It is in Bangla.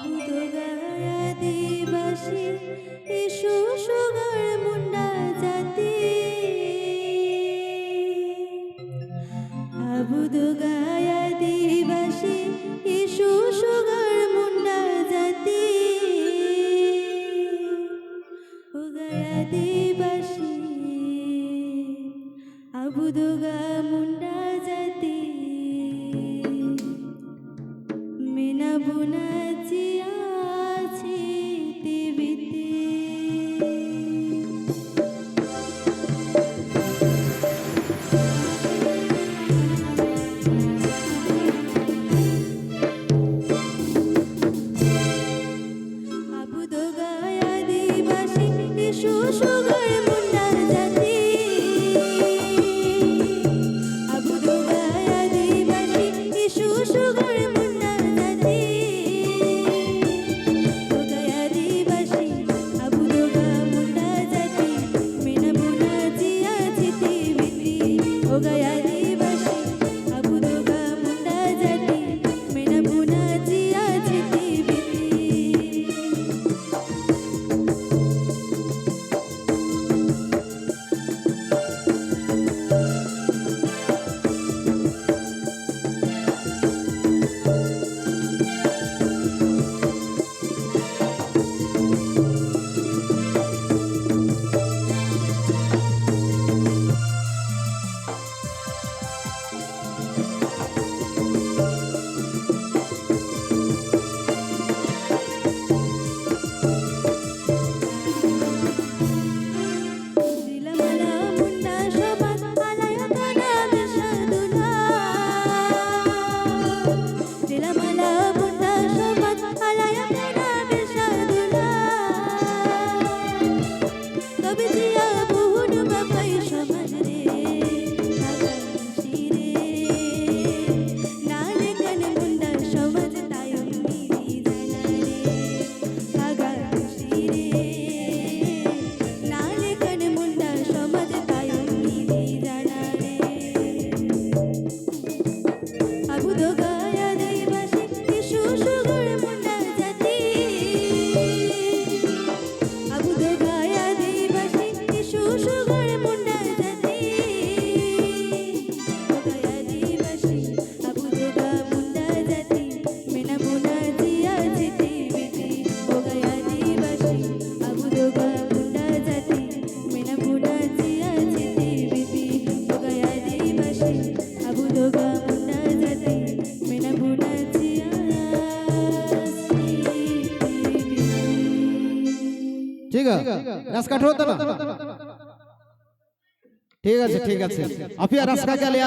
আবুদগায় আদিবাসী ইসু সুগার মুন্ডা জাতি আবুদগায় আদিবাসী ইসু সুগার মুন্ডা জাতি উগায় আদিবাসী আবুদগা মুন্ডা জাতি মেনা বুনা জিয়াছি দেবিতে আবুদগায় আদিবাসী ইসু সুগার মুন্ডা জাতি আবুদগায় আদিবাসী ইসু সুগার মুন্ডা জাতি উগায় আদিবাসী আবুদগা মুন্ডা জাতি মেনা বুনা জিয়াছি দেবিতে উগায় আদিবাসী আবুদগা মুন্ডা জাতি মেনা বুনা জিয়াছি দেবিতে দিলামালা মুন্ডা সমাজ আলায়া কানা বিশাদুলা দিলামালা মুন্ডা সমাজ আলায়া কানা বিশাদুলা কবি জিয়া বহুন বাপাই সমাজ রে নাগাশি রে নালে কান মুন্ডা সমাজ তায়ম নিরি জানা রে নাগাশি রে নালে কান মুন্ডা সমাজ তায়ম নিরি জানা রে আবুদগায় আদিবাসী ইসু সুগার মুন্ডা জাতি আবুদগায় আদিবাসী ইসু সুগার মুন্ডা জাতি উগায় আদিবাসী আবুদগা মুন্ডা জাতি মেনা বুনা জিয়াছি দেবিতে উগায় আদিবাসী আবুদগা মুন্ডা জাতি মেনা বুনা জিয়াছি দেবিতে উগায় আদিবাসী আবুদগা মুন্ডা জাতি মেনা বুনা জিয়াছি দেবিতে ठीक है रस काट होता ना ठीक है आप यार रस का क्या लिया